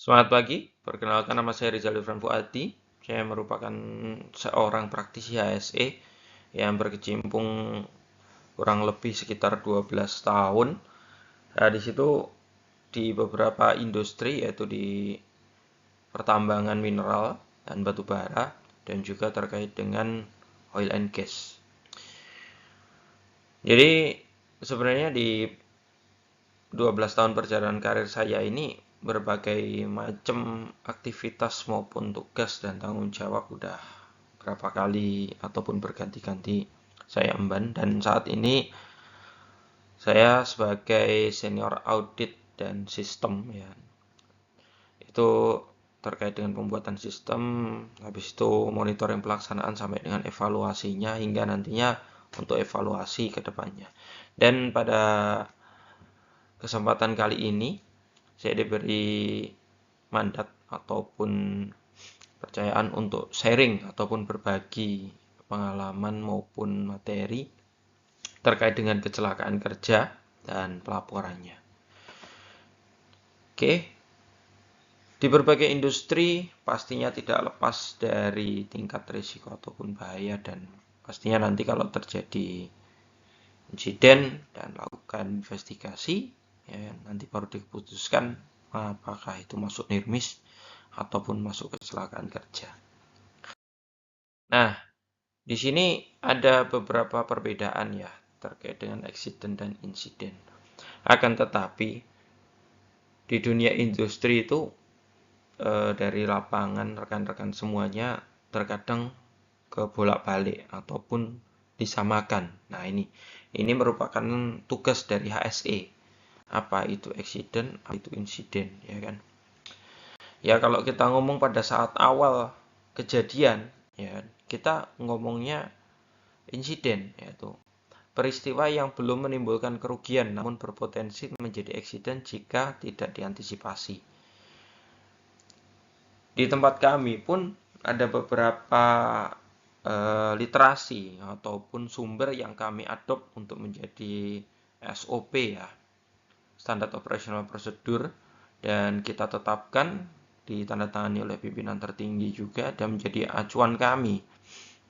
Selamat pagi, perkenalkan nama saya Rizal Irfan Fuadi. Saya merupakan seorang praktisi HSE yang berkecimpung kurang lebih sekitar 12 tahun. Nah, di situ di beberapa industri yaitu di pertambangan mineral dan batu bara dan juga terkait dengan oil and gas. Jadi sebenarnya di 12 tahun perjalanan karir saya ini berbagai macam aktivitas maupun tugas dan tanggung jawab udah berapa kali ataupun berganti-ganti saya emban, dan saat ini saya sebagai senior audit dan sistem ya. Itu terkait dengan pembuatan sistem, habis itu monitoring pelaksanaan sampai dengan evaluasinya hingga nantinya untuk evaluasi ke depannya. Dan pada kesempatan kali ini saya diberi mandat ataupun percayaan untuk sharing ataupun berbagi pengalaman maupun materi terkait dengan kecelakaan kerja dan pelaporannya. Oke, di berbagai industri pastinya tidak lepas dari tingkat risiko ataupun bahaya, dan pastinya nanti kalau terjadi insiden dan lakukan investigasi, ya, nanti baru diputuskan apakah itu masuk NIRMIS ataupun masuk kecelakaan kerja. Nah, di sini ada beberapa perbedaan ya terkait dengan accident dan insiden. Akan tetapi di dunia industri itu dari lapangan rekan-rekan semuanya terkadang kebolak-balik ataupun disamakan. Nah, ini merupakan tugas dari HSE. Apa itu accident, apa itu insiden, ya kan? Ya, kalau kita ngomong pada saat awal kejadian, ya kita ngomongnya insiden, yaitu peristiwa yang belum menimbulkan kerugian namun berpotensi menjadi accident jika tidak diantisipasi. Di tempat kami pun ada beberapa literasi ataupun sumber yang kami adopt untuk menjadi SOP ya, Standard Operational Procedure, dan kita tetapkan ditandatangani oleh pimpinan tertinggi juga dan menjadi acuan kami,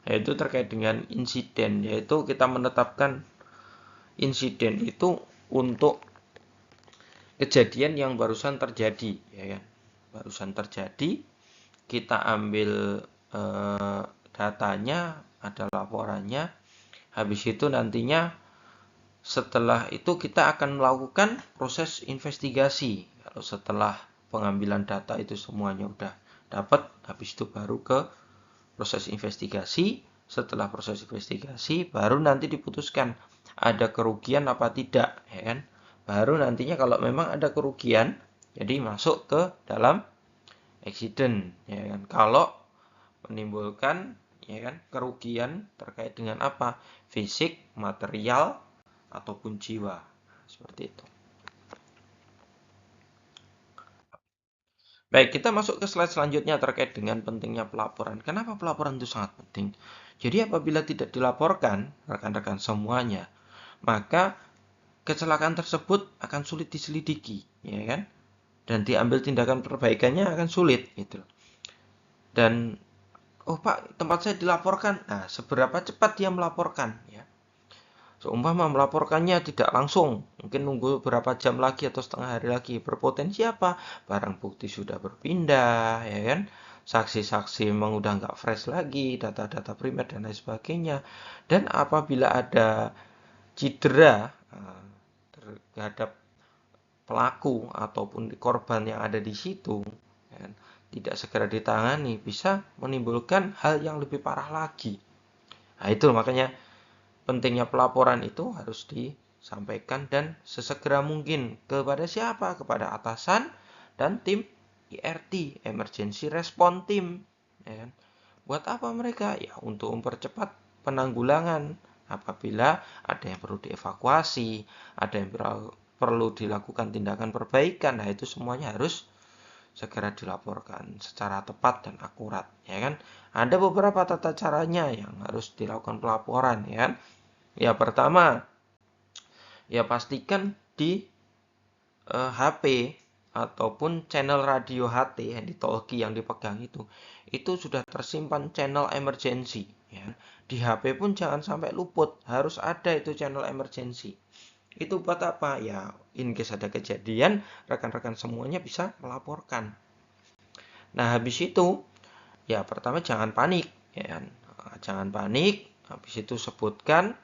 yaitu terkait dengan insiden, yaitu kita menetapkan insiden itu untuk kejadian yang barusan terjadi, ya kan? Barusan terjadi, kita ambil datanya, ada laporannya. Habis itu nantinya setelah itu kita akan melakukan proses investigasi. Kalau setelah pengambilan data itu semuanya udah dapat, habis itu baru ke proses investigasi. Setelah proses investigasi baru nanti diputuskan ada kerugian apa tidak, ya kan? Baru nantinya kalau memang ada kerugian, jadi masuk ke dalam accident, ya kan? Kalau menimbulkan, ya kan, kerugian terkait dengan apa? Fisik, material, ataupun jiwa. Seperti itu. Baik, kita masuk ke slide selanjutnya terkait dengan pentingnya pelaporan. Kenapa pelaporan itu sangat penting? Jadi apabila tidak dilaporkan, rekan-rekan semuanya, maka kecelakaan tersebut akan sulit diselidiki, ya kan? Dan diambil tindakan perbaikannya akan sulit, gitu. Dan oh Pak, tempat saya dilaporkan. Nah, seberapa cepat dia melaporkan, ya? Seumpama melaporkannya tidak langsung, mungkin nunggu beberapa jam lagi atau setengah hari lagi, berpotensi apa? Barang bukti sudah berpindah, ya kan? Saksi-saksi memang udah nggak fresh lagi, data-data primer dan lain sebagainya. Dan apabila ada cedera terhadap pelaku ataupun korban yang ada di situ, ya kan, tidak segera ditangani, bisa menimbulkan hal yang lebih parah lagi. Nah, itu makanya pentingnya pelaporan itu harus disampaikan dan sesegera mungkin kepada siapa? Kepada atasan dan tim IRT, Emergency Response Team. Ya kan? Buat apa mereka? Ya untuk mempercepat penanggulangan apabila ada yang perlu dievakuasi, ada yang perlu dilakukan tindakan perbaikan. Nah, itu semuanya harus segera dilaporkan secara tepat dan akurat, ya kan? Ada beberapa tata caranya yang harus dilakukan pelaporan, ya kan? Ya, pertama, ya pastikan di HP ataupun channel radio HT yang talkie yang dipegang itu sudah tersimpan channel emergency ya. Di HP pun jangan sampai luput, harus ada itu channel emergency. Itu buat apa? Ya, in case ada kejadian, rekan-rekan semuanya bisa melaporkan. Nah, habis itu ya pertama jangan panik ya. Jangan panik, habis itu sebutkan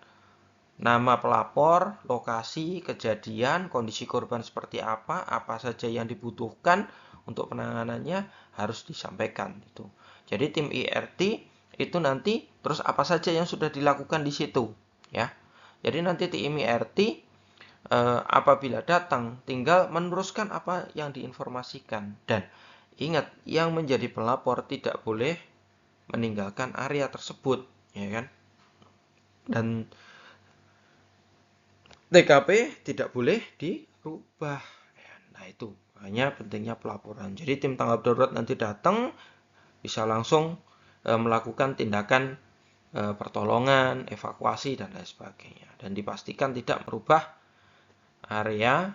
nama pelapor, lokasi, kejadian, kondisi korban seperti apa saja yang dibutuhkan untuk penanganannya harus disampaikan itu. Jadi tim IRT itu nanti terus apa saja yang sudah dilakukan di situ ya. Jadi nanti tim IRT apabila datang tinggal meneruskan apa yang diinformasikan, dan ingat yang menjadi pelapor tidak boleh meninggalkan area tersebut ya kan. Dan TKP tidak boleh dirubah. Nah itu hanya pentingnya pelaporan. Jadi tim tanggap darurat nanti datang bisa langsung melakukan tindakan pertolongan, evakuasi dan lain sebagainya. Dan dipastikan tidak merubah area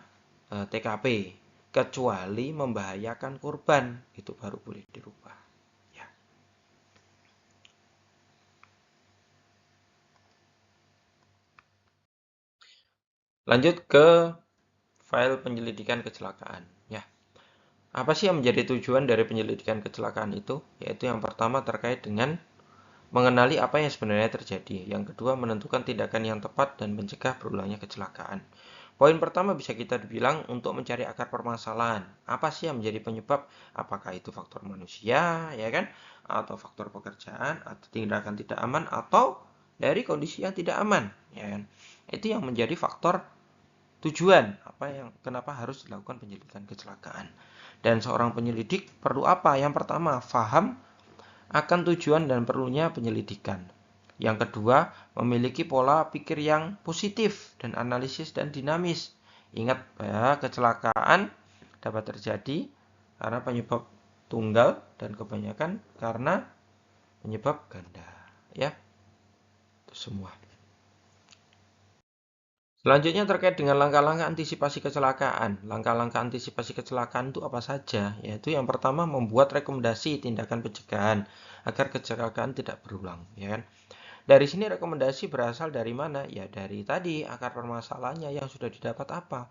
TKP kecuali membahayakan korban, itu baru boleh dirubah. Ya. Lanjut ke file penyelidikan kecelakaan. Ya. Apa sih yang menjadi tujuan dari penyelidikan kecelakaan itu? Yaitu yang pertama terkait dengan mengenali apa yang sebenarnya terjadi. Yang kedua menentukan tindakan yang tepat dan mencegah berulangnya kecelakaan. Poin pertama bisa kita bilang untuk mencari akar permasalahan. Apa sih yang menjadi penyebab? Apakah itu faktor manusia, ya kan? Atau faktor pekerjaan, atau tindakan tidak aman, atau dari kondisi yang tidak aman, ya kan? Itu yang menjadi faktor tujuan kenapa harus dilakukan penyelidikan kecelakaan. Dan seorang penyelidik perlu apa? Yang pertama, paham akan tujuan dan perlunya penyelidikan. Yang kedua, memiliki pola pikir yang positif dan analisis dan dinamis. Ingat bahwa kecelakaan dapat terjadi karena penyebab tunggal dan kebanyakan karena penyebab ganda. Ya, itu semua. Selanjutnya terkait dengan langkah-langkah antisipasi kecelakaan. Langkah-langkah antisipasi kecelakaan itu apa saja? Yaitu yang pertama membuat rekomendasi tindakan pencegahan agar kecelakaan tidak berulang, ya kan? Dari sini rekomendasi berasal dari mana? Ya dari tadi akar permasalahannya yang sudah didapat apa.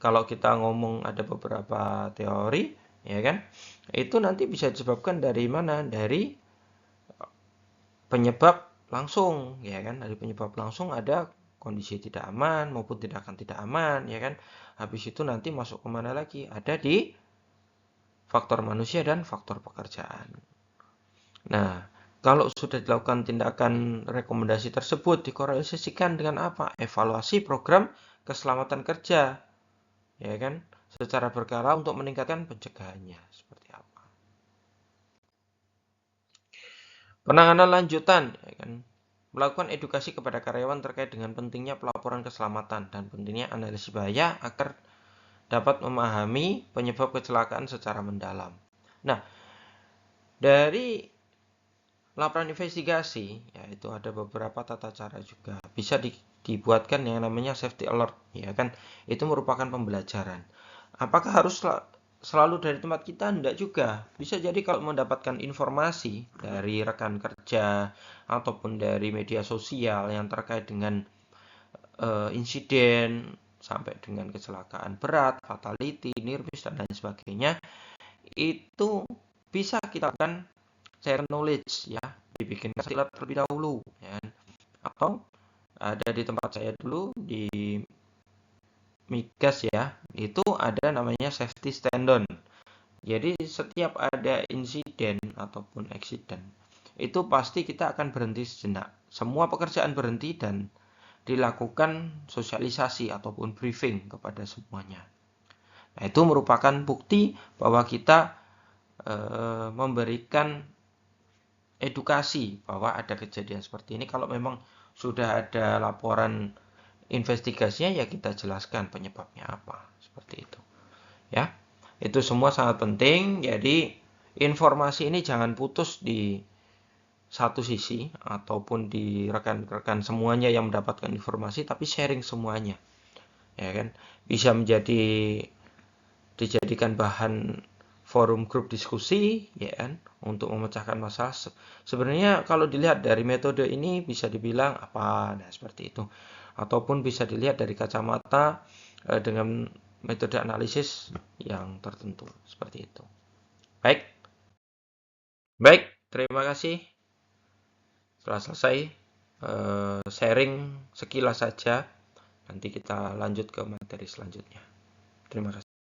Kalau kita ngomong ada beberapa teori, ya kan? Itu nanti bisa disebabkan dari mana? Dari penyebab langsung, ya kan? Dari penyebab langsung ada kondisi tidak aman maupun tindakan tidak aman, ya kan? Habis itu nanti masuk kemana lagi? Ada di faktor manusia dan faktor pekerjaan. Nah, kalau sudah dilakukan tindakan rekomendasi tersebut dikorelasikan dengan apa? Evaluasi program keselamatan kerja, ya kan? Secara berkala untuk meningkatkan pencegahannya seperti apa? Penanganan lanjutan, ya kan? Melakukan edukasi kepada karyawan terkait dengan pentingnya pelaporan keselamatan dan pentingnya analisis bahaya agar dapat memahami penyebab kecelakaan secara mendalam. Nah, dari laporan investigasi, yaitu ada beberapa tata cara juga. Bisa dibuatkan yang namanya safety alert, ya kan? Itu merupakan pembelajaran. Apakah harus selalu dari tempat kita? Tidak juga. Bisa jadi kalau mendapatkan informasi dari rekan kerja ataupun dari media sosial yang terkait dengan insiden sampai dengan kecelakaan berat, fatality, near miss dan lain sebagainya, itu bisa kita akan share knowledge ya, dibikin silat terlebih dahulu ya. Atau ada di tempat saya dulu di Migas ya, itu ada namanya safety stand-down. Jadi setiap ada insiden ataupun accident, itu pasti kita akan berhenti sejenak. Semua pekerjaan berhenti dan dilakukan sosialisasi ataupun briefing kepada semuanya. Nah, itu merupakan bukti bahwa kita memberikan edukasi bahwa ada kejadian seperti ini. Kalau memang sudah ada laporan investigasinya, ya kita jelaskan penyebabnya apa, seperti itu ya. Itu semua sangat penting. Jadi informasi ini jangan putus di satu sisi ataupun di rekan-rekan semuanya yang mendapatkan informasi, tapi sharing semuanya, ya kan? Bisa menjadi dijadikan bahan forum grup diskusi, ya kan, untuk memecahkan masalah. Sebenarnya kalau dilihat dari metode ini bisa dibilang apa, nah seperti itu. Ataupun bisa dilihat dari kacamata dengan metode analisis yang tertentu, seperti itu. Baik, baik, terima kasih. Setelah selesai sharing sekilas saja, nanti kita lanjut ke materi selanjutnya. Terima kasih.